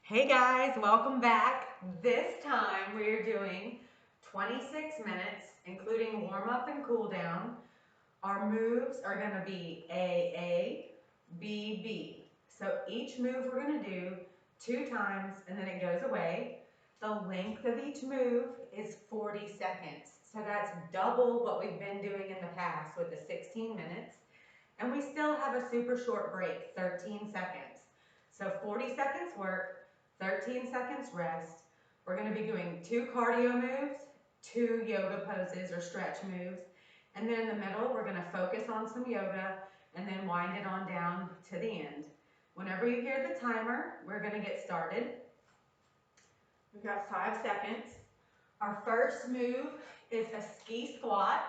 Hey guys, welcome back. This time we're doing 26 minutes, including warm up and cool down. Our moves are gonna be A, B, B. So each move we're gonna do 2 times and then it goes away. The length of each move is 40 seconds. So that's double what we've been doing in the past with the 16 minutes. And we still have a super short break, 13 seconds. So 40 seconds work, 13 seconds rest. We're gonna be doing 2 cardio moves, 2 yoga poses or stretch moves. And then in the middle, we're gonna focus on some yoga and then wind it on down to the end. Whenever you hear the timer, we're gonna get started. We've got 5 seconds. Our first move is a ski squat.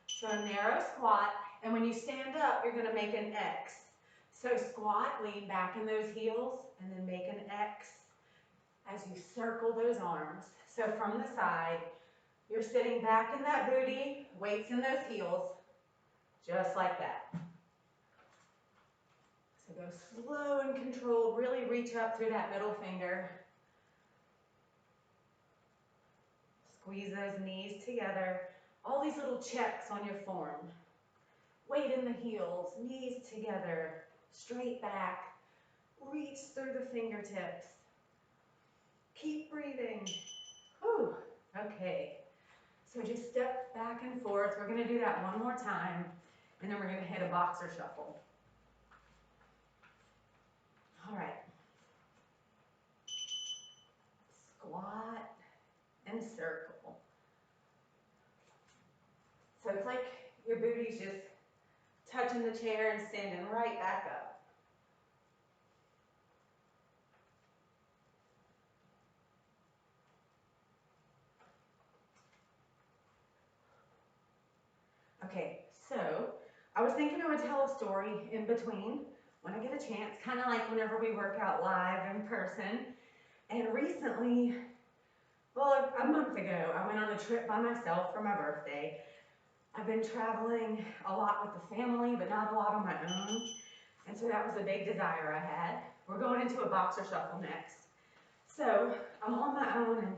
So a narrow squat, and when you stand up, you're gonna make an X. So squat, lean back in those heels, and then make an X as you circle those arms. So from the side, you're sitting back in that booty, weights in those heels, just like that. So go slow and controlled, really reach up through that middle finger. Squeeze those knees together. All these little checks on your form. Weight in the heels, knees together, straight back. Reach through the fingertips. Keep breathing. Whew. Okay. So just step back and forth. We're going to do that one more time, and then we're going to hit a boxer shuffle. All right. Squat and circle. So it's like your booty's just touching the chair and standing right back up. Okay, so I was thinking I would tell a story in between when I get a chance, kind of like whenever we work out live in person. And recently, well, a month ago, I went on a trip by myself for my birthday. I've been traveling a lot with the family, but not a lot on my own. And so that was a big desire I had. We're going into a boxer shuffle next. So I'm on my own, and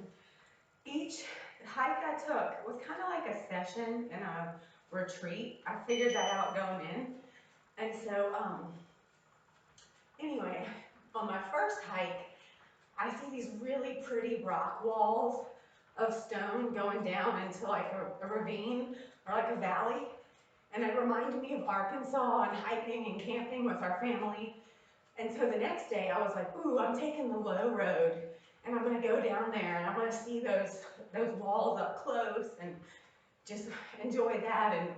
each hike I took was kind of like a session and a retreat. I figured that out going in. And so, anyway, on my first hike, I see these really pretty rock walls of stone going down into like a ravine or like a valley. And it reminded me of Arkansas and hiking and camping with our family. And so the next day I was like, ooh, I'm taking the low road and I'm gonna go down there and I'm gonna see those walls up close and just enjoy that and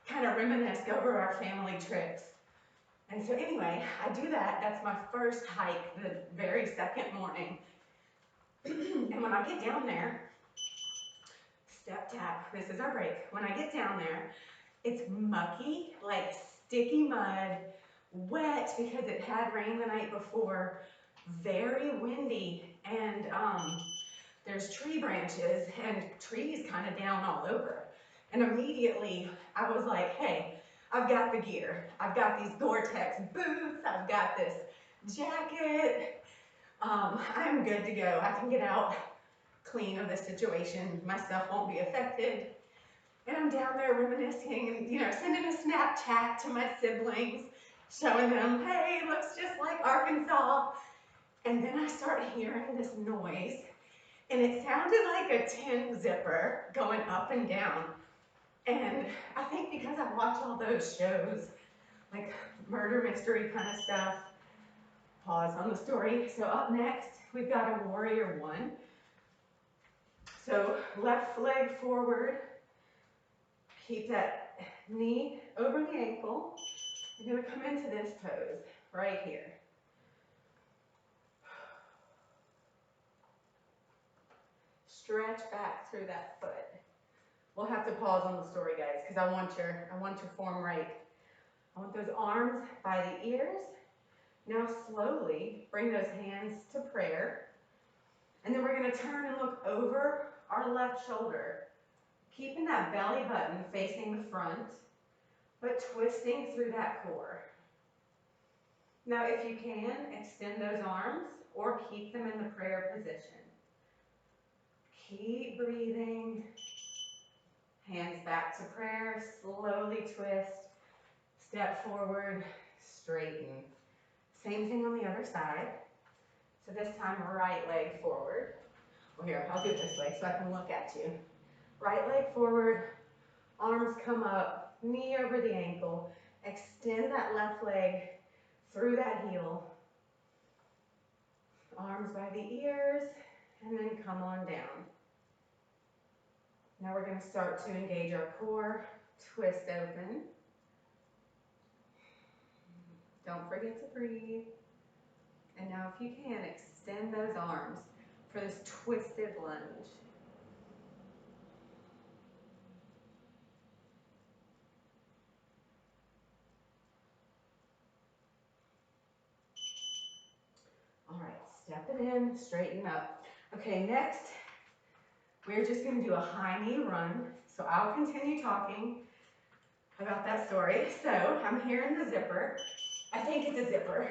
kind of reminisce over our family trips. And so anyway, I do that. That's my first hike the very second morning. And when I get down there, step tap, this is our break. When I get down there, it's mucky, like sticky mud, wet because it had rain the night before, very windy, and there's tree branches and trees kind of down all over. And immediately I was like, hey, I've got the gear. I've got these Gore-Tex boots. I've got this jacket. I'm good to go. I can get out clean of the situation. My stuff won't be affected. And I'm down there reminiscing and, sending a Snapchat to my siblings, showing them, hey, it looks just like Arkansas. And then I start hearing this noise, and it sounded like a tin zipper going up and down. And I think because I watch all those shows, like murder mystery kind of stuff, pause on the story. So up next, we've got a warrior one. So left leg forward, keep that knee over the ankle. You're gonna come into this pose right here. Stretch back through that foot. We'll have to pause on the story, guys, because I want your form right. I want those arms by the ears. Now slowly bring those hands to prayer. And then we're going to turn and look over our left shoulder, keeping that belly button facing the front, but twisting through that core. Now, if you can, extend those arms or keep them in the prayer position. Keep breathing. Hands back to prayer. Slowly twist. Step forward. Straighten. Same thing on the other side. So this time, right leg forward. Well, here, I'll do it this way so I can look at you. Right leg forward. Arms come up. Knee over the ankle. Extend that left leg through that heel. Arms by the ears, and then come on down. Now we're going to start to engage our core. Twist open. Don't forget to breathe. And now if you can, extend those arms for this twisted lunge. All right, step it in, straighten up. Okay, next, we're just going to do a high knee run. So I'll continue talking about that story. So I'm here in the zipper. I think it's a zipper.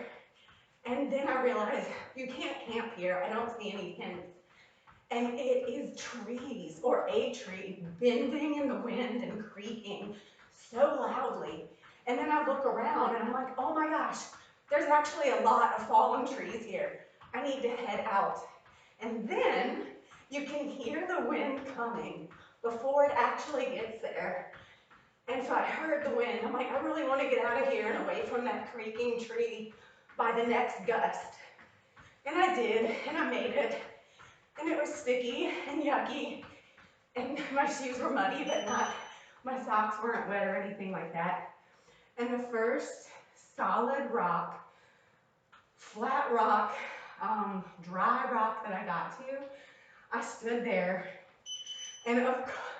And then I realize you can't camp here. I don't see any pins. And it is trees, or a tree, bending in the wind and creaking so loudly. And then I look around and I'm like, oh my gosh, there's actually a lot of fallen trees here. I need to head out. And then you can hear the wind coming before it actually gets there. And so I heard the wind. I'm like, I really want to get out of here and away from that creaking tree by the next gust. And I did, and I made it. And it was sticky and yucky, and my shoes were muddy, but my socks weren't wet or anything like that. And the first solid rock, flat rock, dry rock that I got to, I stood there, and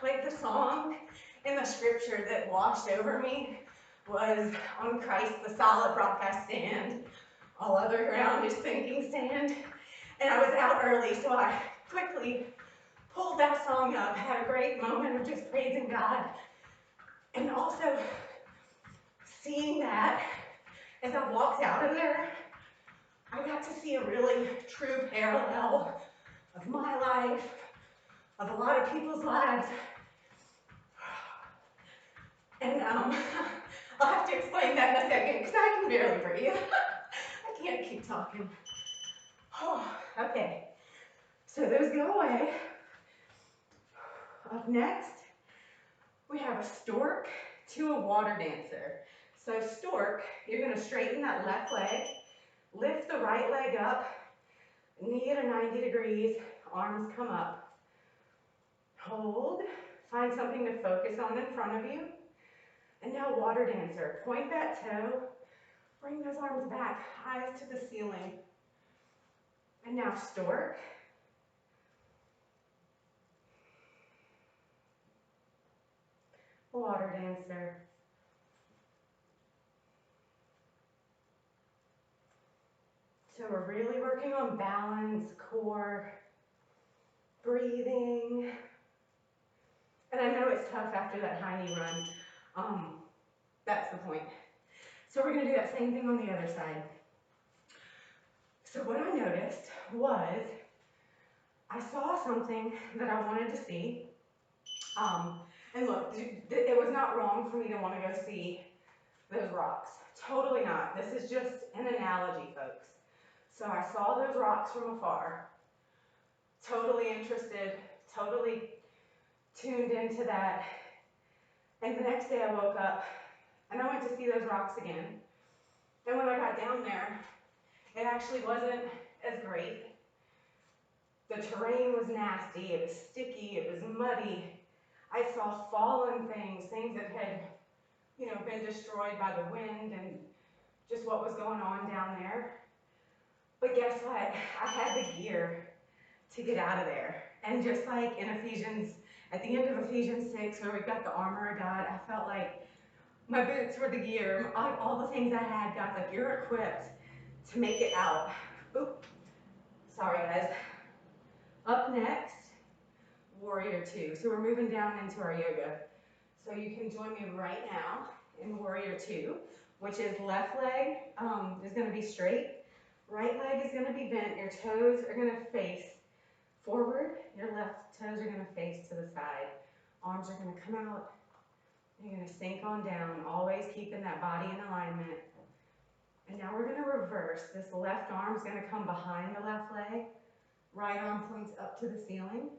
like the song in the scripture that washed over me was, on Christ the solid rock I stand, all other ground is sinking sand. And I was out early, so I quickly pulled that song up, had a great moment of just praising God. And also seeing that as I walked out of there, I got to see a really true parallel of my life, of a lot of people's lives. And I'll have to explain that in a second because I can barely breathe. I can't keep talking. Oh, okay, so those go away. Up next, we have a stork to a water dancer. So stork, you're going to straighten that left leg, lift the right leg up, knee at a 90 degrees, arms come up. Hold, find something to focus on in front of you. And now water dancer, point that toe, bring those arms back, eyes to the ceiling. And now stork. Water dancer. So we're really working on balance, core, breathing. And I know it's tough after that high knee run. That's the point. So we're going to do that same thing on the other side. So what I noticed was I saw something that I wanted to see. And look, it was not wrong for me to want to go see those rocks. Totally not. This is just an analogy, folks. So I saw those rocks from afar. Totally interested, totally tuned into that. And the next day I woke up and I went to see those rocks again. And when I got down there, it actually wasn't as great. The terrain was nasty, it was sticky, it was muddy. I saw fallen things, things that had, been destroyed by the wind and just what was going on down there. But guess what? I had the gear to get out of there. And just like in Ephesians, at the end of Ephesians 6, where we've got the armor of God, I felt like my boots were the gear, all the things I had, God's like, you're equipped to make it out. Oop, sorry guys. Up next, Warrior Two. So we're moving down into our yoga. So you can join me right now in Warrior Two. which is left leg is gonna be straight, right leg is gonna be bent, your toes are gonna face forward, your left toes are gonna face to the side, arms are gonna come out, you're gonna sink on down, always keeping that body in alignment. And now we're gonna reverse. This left arm's gonna come behind the left leg, right arm points up to the ceiling.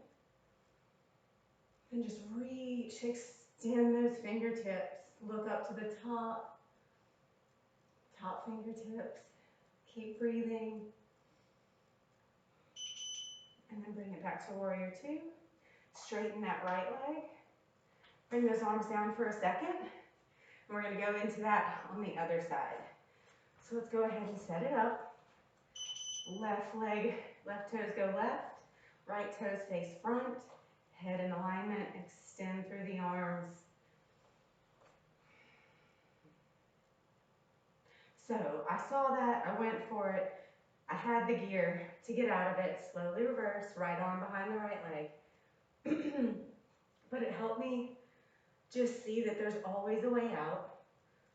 And just reach, extend those fingertips, look up to the top fingertips, keep breathing. And then bring it back to warrior two. Straighten that right leg. Bring those arms down for a second. And we're gonna go into that on the other side. So let's go ahead and set it up. Left leg, left toes go left, right toes face front, head in alignment, extend through the arms. So I saw that, I went for it. I had the gear to get out of it, slowly reverse, right arm behind the right leg. But it helped me just see that there's always a way out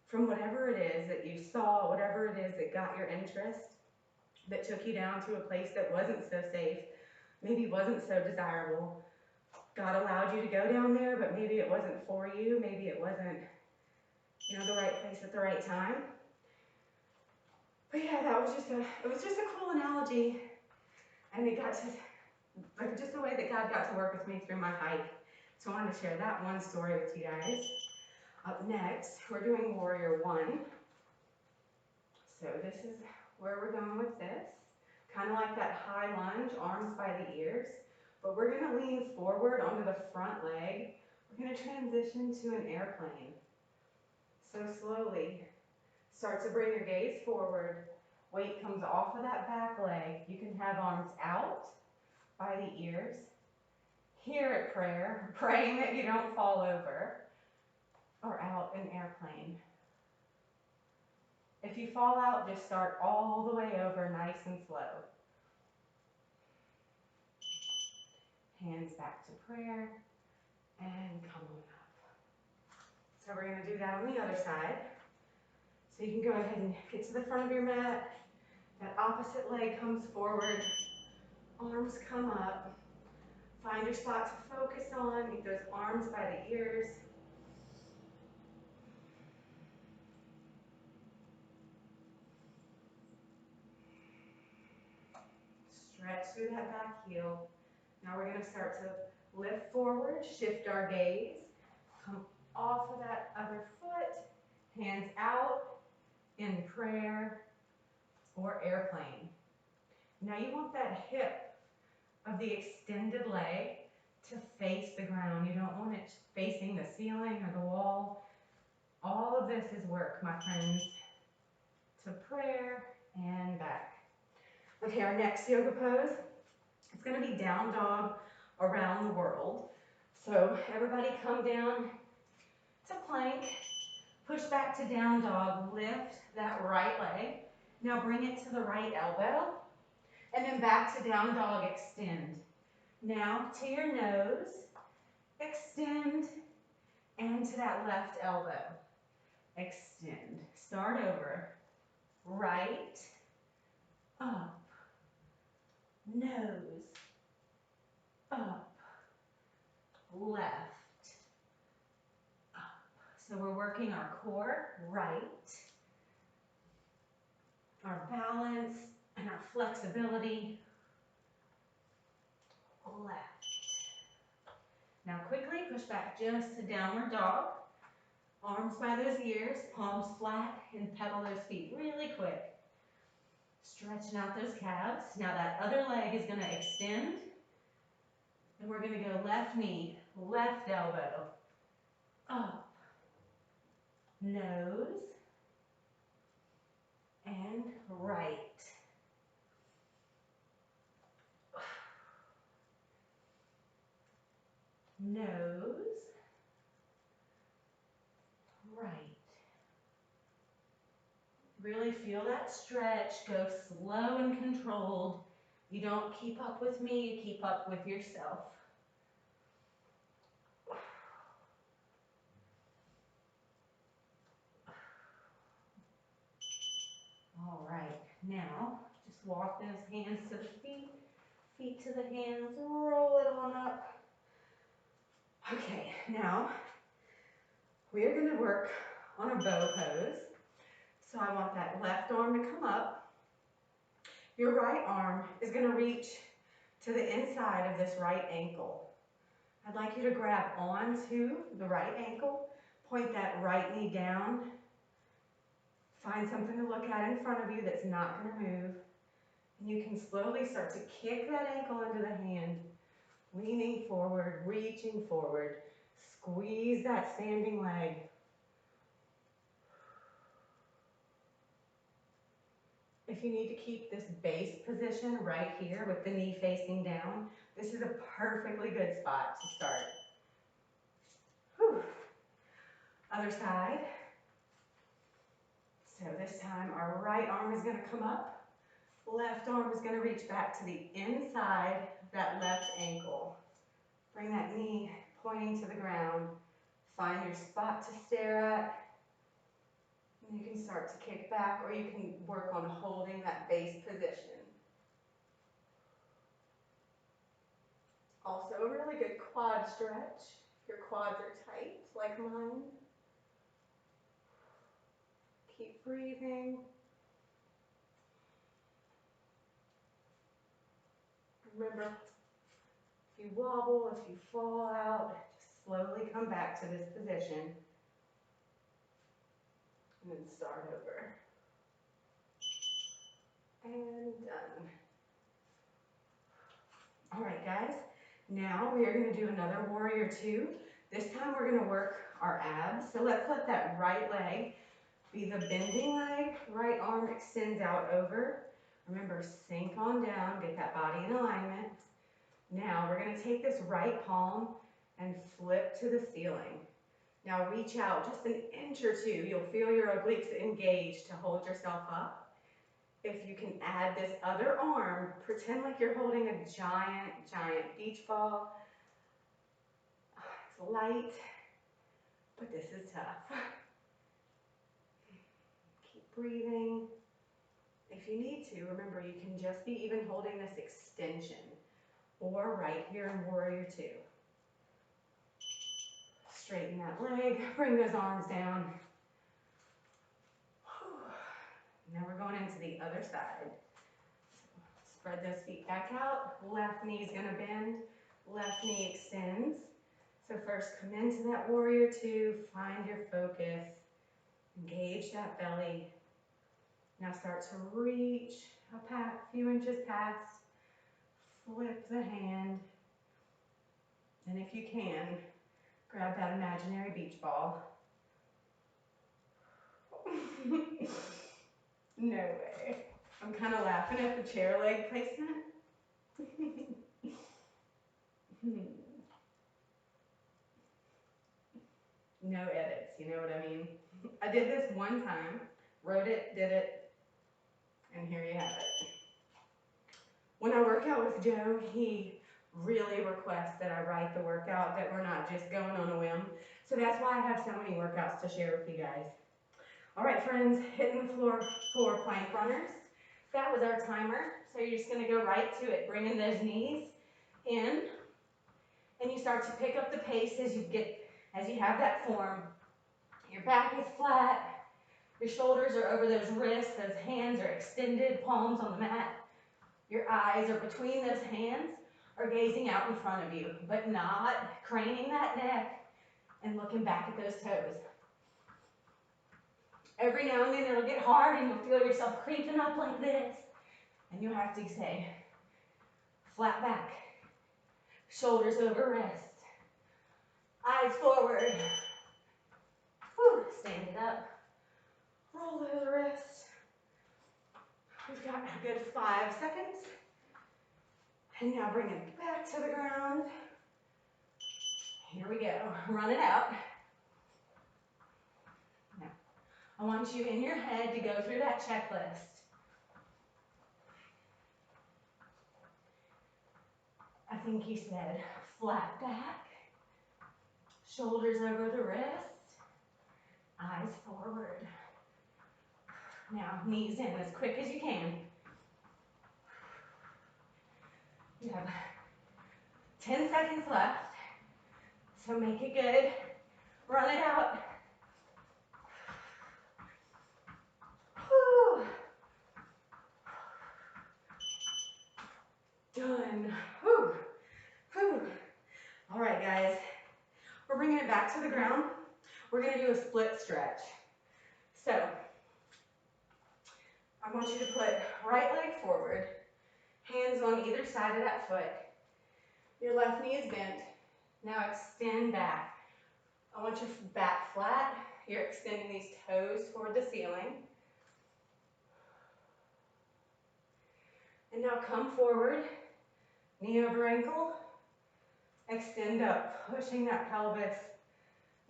from whatever it is that you saw, whatever it is that got your interest, that took you down to a place that wasn't so safe, maybe wasn't so desirable. God allowed you to go down there, but maybe it wasn't for you, maybe it wasn't, you know, the right place at the right time. But yeah, it was just a cool analogy, and it got to, like, just the way that God got to work with me through my hike. So I wanted to share that one story with you guys. Up next, we're doing warrior one. So this is where we're going with this. Kind of like that high lunge, arms by the ears. But we're gonna lean forward onto the front leg. We're gonna transition to an airplane. So slowly, start to bring your gaze forward. Weight comes off of that back leg. You can have arms out by the ears. Here at prayer, praying that you don't fall over, or out in airplane. If you fall out, just start all the way over, nice and slow. Hands back to prayer, and come on up. So we're gonna do that on the other side. So you can go ahead and get to the front of your mat. That opposite leg comes forward, arms come up. Find your spot to focus on, get those arms by the ears. Stretch through that back heel. Now we're going to start to lift forward, shift our gaze, come off of that other foot, hands out in prayer or airplane. Now you want that hip of the extended leg to face the ground. You don't want it facing the ceiling or the wall. All of this is work, my friends, to prayer and back. Okay, our next yoga pose, it's going to be down dog around the world. So everybody come down to plank, push back to down dog, lift that right leg. Now bring it to the right elbow, and then back to down dog, extend. Now to your nose, extend, and to that left elbow, extend. Start over, right, up, nose, up, left, up. So we're working our core, right, our balance, and our flexibility, left. Now quickly push back just to downward dog. Arms by those ears, palms flat, and pedal those feet really quick. Stretching out those calves. Now that other leg is going to extend. And we're going to go left knee, left elbow, up, nose, and right. Nose, right. Really feel that stretch. Go slow and controlled. You don't keep up with me, you keep up with yourself. All right, now just walk those hands to the feet, feet to the hands, roll it on up. Okay, now we are gonna work on a bow pose. So I want that left arm to come up. Your right arm is gonna reach to the inside of this right ankle. I'd like you to grab onto the right ankle, point that right knee down, find something to look at in front of you that's not gonna move, and you can slowly start to kick that ankle into the hand, leaning forward, reaching forward, squeeze that standing leg. If you need to keep this base position right here with the knee facing down, this is a perfectly good spot to start. Whew. Other side. So this time our right arm is going to come up, left arm is going to reach back to the inside of that left ankle. Bring that knee pointing to the ground. Find your spot to stare at. And you can start to kick back, or you can work on holding that base position. Also a really good quad stretch. If your quads are tight, like mine. Keep breathing. Remember, if you wobble, if you fall out, just slowly come back to this position. And then start over. And done. All right, guys. Now we are going to do another warrior two. This time we're going to work our abs. So let's let that right leg be the bending leg. Right arm extends out over. Remember, sink on down, get that body in alignment. Now we're going to take this right palm and flip to the ceiling. Now reach out just an inch or two. You'll feel your obliques engage to hold yourself up. If you can add this other arm, pretend like you're holding a giant, giant beach ball. It's light, but this is tough. Keep breathing. If you need to, remember you can just be even holding this extension or right here in warrior two. Straighten that leg, bring those arms down. Now we're going into the other side. Spread those feet back out. Left knee is going to bend. Left knee extends. So first come into that warrior two. Find your focus. Engage that belly. Now start to reach a few inches past. Flip the hand. And if you can, grab that imaginary beach ball. No way. I'm kind of laughing at the chair leg placement. No edits, you know what I mean? I did this one time, wrote it, did it, and here you have it. When I work out with Joe, he really requests that I write the workout, that we're not just going on a whim. So that's why I have so many workouts to share with you guys. All right, friends, hitting the floor for plank runners. That was our timer. So you're just gonna go right to it, bringing those knees in, and you start to pick up the pace as you have that form. Your back is flat, your shoulders are over those wrists, those hands are extended, palms on the mat. Your eyes are between those hands or gazing out in front of you, but not craning that neck and looking back at those toes. Every now and then it'll get hard and you'll feel yourself creeping up like this. And you'll have to say, flat back, shoulders over wrist, eyes forward. Whew, stand it up, roll those wrists. We've got a good 5 seconds. And now bring it back to the ground. Here we go, run it out. Now, I want you in your head to go through that checklist. I think you said flat back, shoulders over the wrist, eyes forward. Now, knees in as quick as you can. You have 10 seconds left, so make it good. Run it out. Whew. Done. Whew. Whew. All right, guys. We're bringing it back to the ground. We're going to do a split stretch. So, I want you to put right leg forward, hands on either side of that foot. Your left knee is bent. Now extend back. I want your back flat. You're extending these toes toward the ceiling. And now come forward, knee over ankle. Extend up, pushing that pelvis,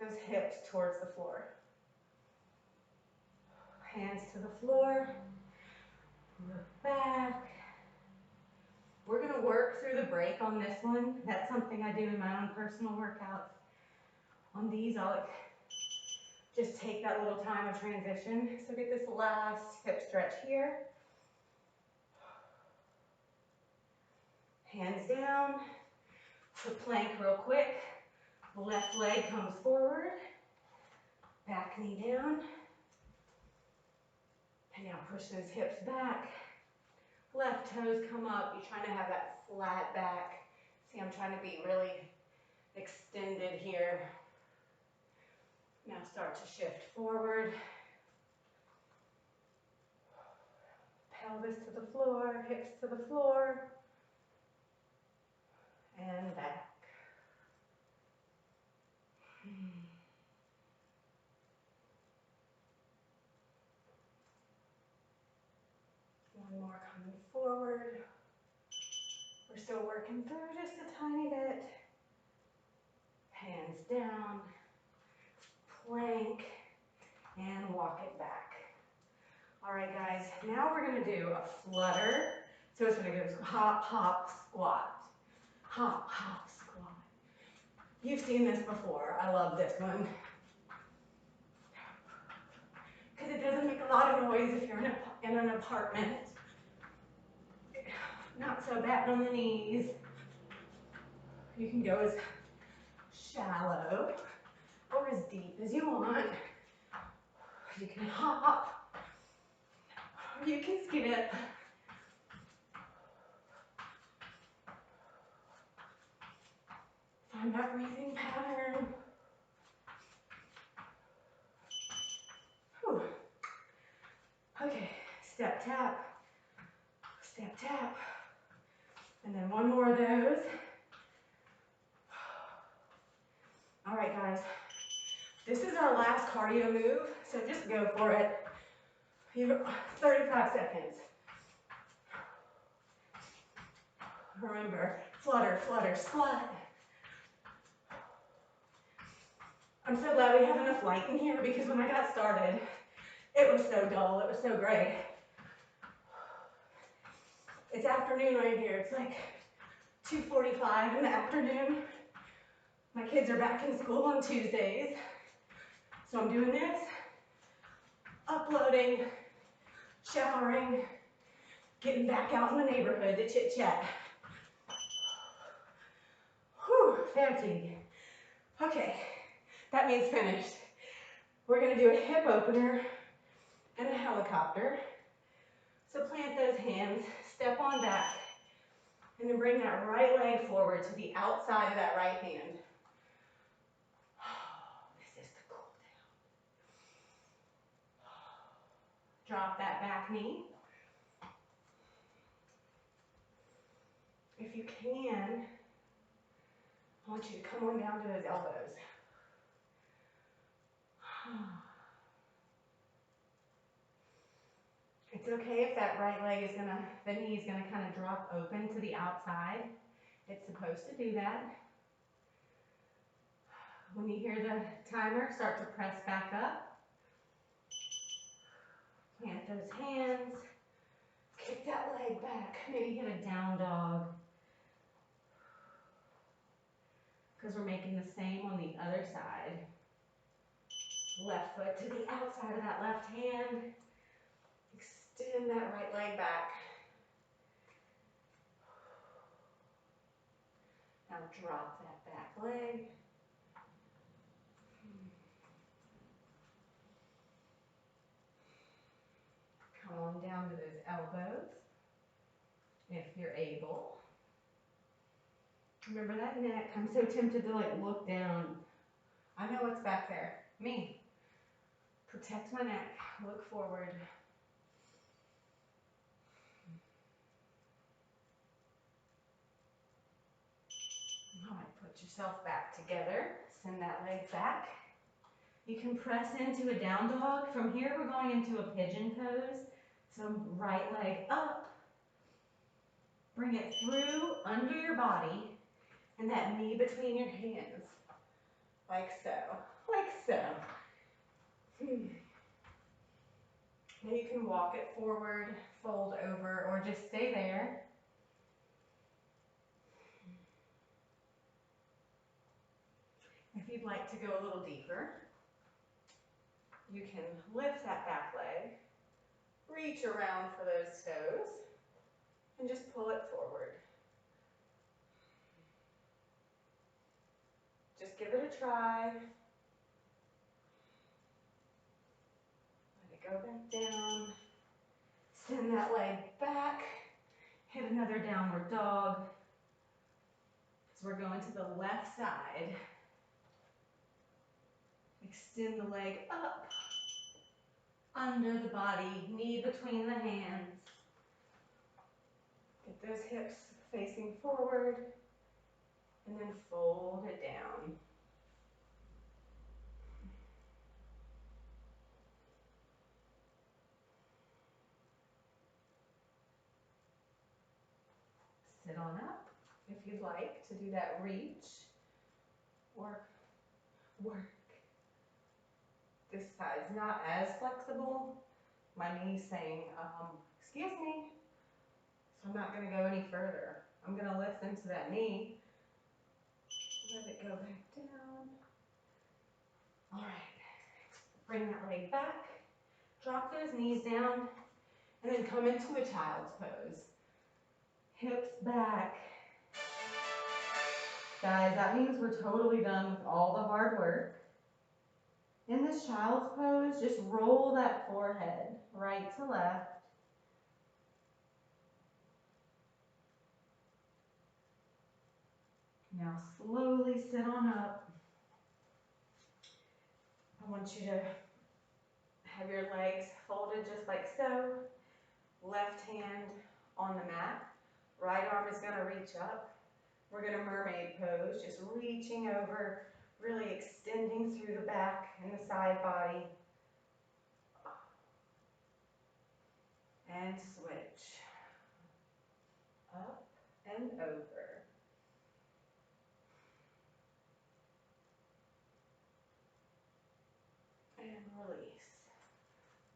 those hips towards the floor. Hands to the floor. Look back. We're going to work through the break on this one. That's something I do in my own personal workouts. On these, I'll just take that little time of transition. So get this last hip stretch here. Hands down. To plank real quick. Left leg comes forward. Back knee down. And now push those hips back. Left toes come up. You're trying to have that flat back. See, I'm trying to be really extended here. Now start to shift forward. Pelvis to the floor, hips to the floor. And back. One more coming forward. We're still working through just a tiny bit. Hands down, plank, and walk it back. All right, guys, now we're gonna do a flutter. So it's gonna go hop, hop, squat. Hop, hop, squat. You've seen this before. I love this one. Because it doesn't make a lot of noise if you're in an apartment. Not so bad on the knees. You can go as shallow or as deep as you want. You can hop, or you can skip. Find that breathing pattern. Whew. Okay, step tap, and then one more of those. All right, guys, this is our last cardio move, so just go for it. You have 35 seconds. Remember, flutter, flutter, squat. I'm so glad we have enough light in here because when I got started, it was so dull, it was so gray. It's afternoon right here. It's like 2:45 in the afternoon. My kids are back in school on Tuesdays. So I'm doing this, uploading, showering, getting back out in the neighborhood to chit chat. Whew, fancy. Okay, that means finished. We're gonna do a hip opener and a helicopter. So plant those hands, step on back, and then bring that right leg forward to the outside of that right hand. This is the cool down. Drop that back knee. If you can, I want you to come on down to those elbows. It's okay if that right leg is the knee is gonna kind of drop open to the outside. It's supposed to do that. When you hear the timer, start to press back up. Plant those hands. Kick that leg back. Maybe hit a down dog. Because we're making the same on the other side. Left foot to the outside of that left hand. Extend that right leg back. Now drop that back leg. Come on down to those elbows, if you're able. Remember that neck. I'm so tempted to like look down. I know what's back there. Me. Protect my neck. Look forward. All right, put yourself back together. Send that leg back. You can press into a down dog. From here, we're going into a pigeon pose. So right leg up. Bring it through under your body and that knee between your hands. Like so. Like so. Now you can walk it forward, fold over, or just stay there. If you'd like to go a little deeper, you can lift that back leg, reach around for those toes, and just pull it forward. Just give it a try. Let it go back down. Send that leg back. Hit another downward dog. So we're going to the left side. Extend the leg up, under the body, knee between the hands. Get those hips facing forward, and then fold it down. Sit on up if you'd like to do that reach or work. This side's not as flexible. My knee's saying, excuse me. So I'm not going to go any further. I'm going to lift into that knee. Let it go back down. All right. Bring that leg back. Drop those knees down. And then come into a child's pose. Hips back. Guys, that means we're totally done with all the hard work. In this child's pose, just roll that forehead right to left. Now slowly sit on up. I want you to have your legs folded just like so. Left hand on the mat. Right arm is going to reach up. We're going to mermaid pose, just reaching over, really extending through the back and the side body. And switch. Up and over. And release.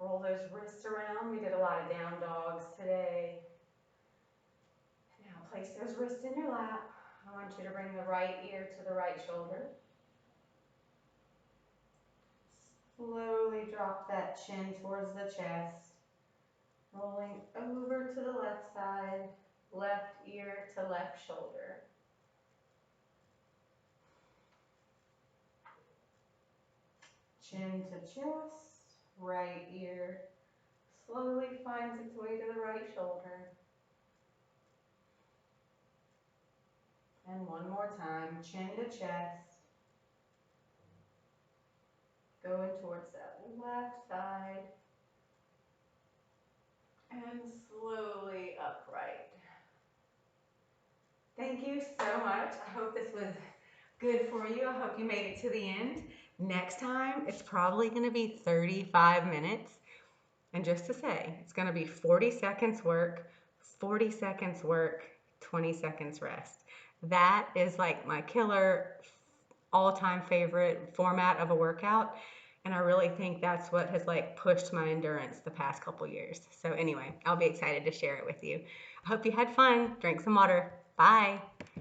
Roll those wrists around. We did a lot of down dogs today. Now place those wrists in your lap. I want you to bring the right ear to the right shoulder. Slowly drop that chin towards the chest. Rolling over to the left side, left ear to left shoulder. Chin to chest, right ear slowly finds its way to the right shoulder. And one more time, chin to chest. Going towards that left side. And slowly upright. Thank you so much. I hope this was good for you. I hope you made it to the end. Next time, it's probably going to be 35 minutes. And just to say, it's going to be 40 seconds work, 40 seconds work, 20 seconds rest. That is like my killer, all-time favorite format of a workout. And I really think that's what has like pushed my endurance the past couple years. So anyway, I'll be excited to share it with you. I hope you had fun. Drink some water. Bye.